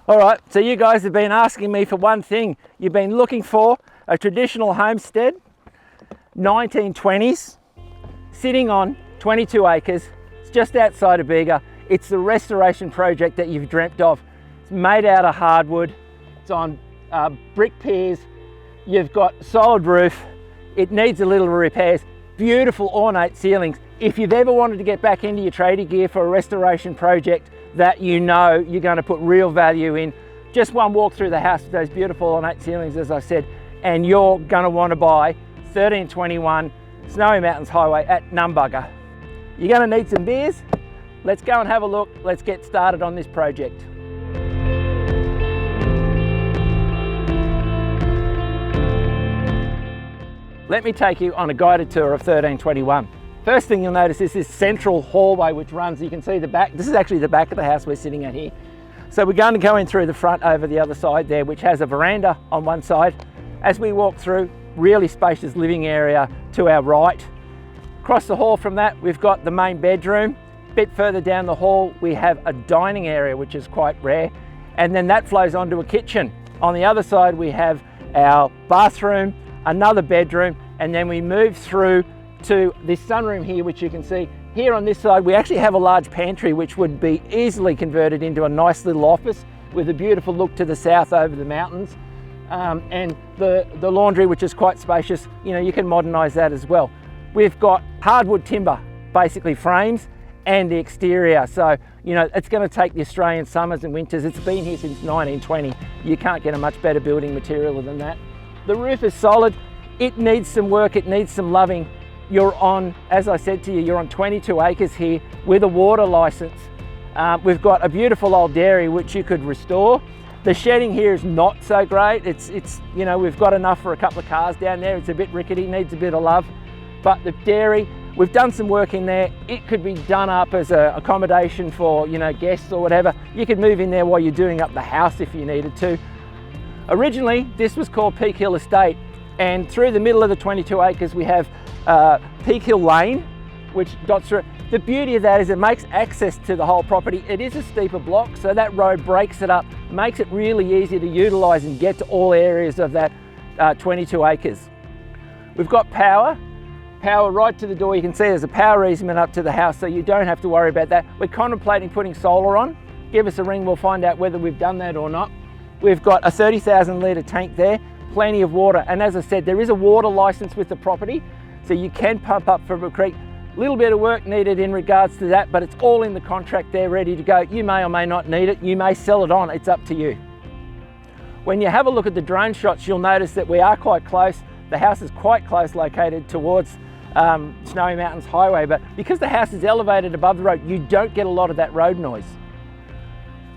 All right, so you guys have been asking me for one thing. You've been looking for a traditional homestead, 1920s, sitting on 22 acres. It's just outside of Bega. It's the restoration project that you've dreamt of. It's made out of hardwood. It's on brick piers. You've got solid roof. It needs a little repairs. Beautiful ornate ceilings. If you've ever wanted to get back into your tradie gear for a restoration project that you know you're going to put real value in, just one walk through the house with those beautiful ornate ceilings, as I said, and you're going to want to buy 1321 Snowy Mountains Highway at Numbugga. You're going to need some beers. Let's go and have a look. Let's get started on this project. Let me take you on a guided tour of 1321. First thing you'll notice is this central hallway which runs, you can see the back. This is actually the back of the house we're sitting at here. So we're going to go in through the front over the other side there, which has a veranda on one side. As we walk through, really spacious living area to our right. Across the hall from that, we've got the main bedroom. A bit further down the hall, we have a dining area, which is quite rare. And then that flows onto a kitchen. On the other side, we have our bathroom, another bedroom, and then we move through to this sunroom here, which you can see here on this side. We actually have a large pantry which would be easily converted into a nice little office with a beautiful look to the south over the mountains, and the laundry, which is quite spacious. You know, you can modernize that as well. We've got hardwood timber, basically frames, and the exterior. So, you know, it's going to take the Australian summers and winters. It's been here since 1920. You can't get a much better building material than that. The roof is solid. It needs some work, it needs some loving. You're on, as I said to you, you're on 22 acres here with a water license. We've got a beautiful old dairy which you could restore. The shedding here is not so great. It's you know, we've got enough for a couple of cars down there. It's a bit rickety, needs a bit of love. But the dairy, we've done some work in there. It could be done up as an accommodation for, you know, guests or whatever. You could move in there while you're doing up the house if you needed to. Originally, this was called Peak Hill Estate, and through the middle of the 22 acres we have Peak Hill Lane, which dots through it. The beauty of that is it makes access to the whole property. It is a steeper block, so that road breaks it up, makes it really easy to utilise and get to all areas of that 22 acres. We've got power right to the door. You can see there's a power easement up to the house, so you don't have to worry about that. We're contemplating putting solar on. Give us a ring, we'll find out whether we've done that or not. We've got a 30,000 litre tank there, plenty of water, and as I said, there is a water licence with the property, so you can pump up from a creek. A little bit of work needed in regards to that, but it's all in the contract there, ready to go. You may or may not need it, you may sell it on, it's up to you. When you have a look at the drone shots, you'll notice that we are quite close. The house is quite close located towards Snowy Mountains Highway, but because the house is elevated above the road, you don't get a lot of that road noise.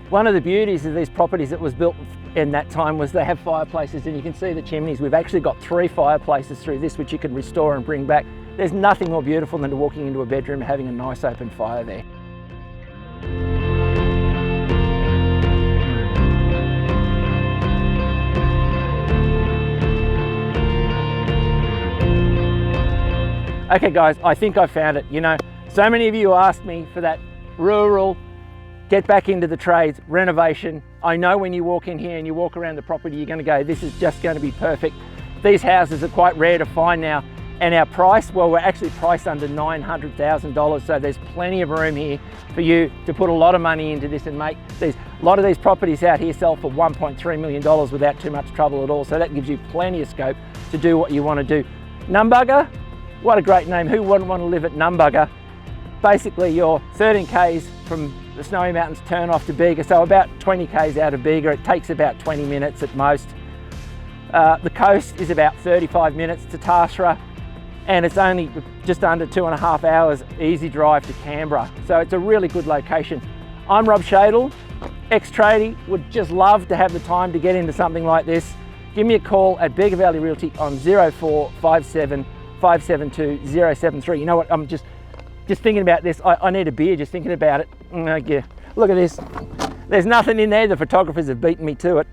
One of the beauties of these properties that was built in that time was they have fireplaces, and you can see the chimneys. We've actually got 3 fireplaces through this which you can restore and bring back. There's nothing more beautiful than walking into a bedroom and having a nice open fire there. Okay guys, I think I found it. You know, so many of you asked me for that rural, get back into the trades, renovation. I know when you walk in here and you walk around the property, you're going to go, this is just going to be perfect. These houses are quite rare to find now. And our price, well, we're actually priced under $900,000. So there's plenty of room here for you to put a lot of money into this and make these. A lot of these properties out here sell for $1.3 million without too much trouble at all. So that gives you plenty of scope to do what you want to do. Numbugga, what a great name. Who wouldn't want to live at Numbugga? Basically, you're 13 Ks from the Snowy Mountains turn off to Bega, so about 20 Ks out of Bega. It takes about 20 minutes at most. The coast is about 35 minutes to Tarsra, and it's only just under 2.5 hours easy drive to Canberra. So it's a really good location. I'm Rob Shadle, ex-tradie, would just love to have the time to get into something like this. Give me a call at Bega Valley Realty on 0457 572 073. You know what, I'm just thinking about this. I need a beer just thinking about it. Yeah. Look at this. There's nothing in there. The photographers have beaten me to it.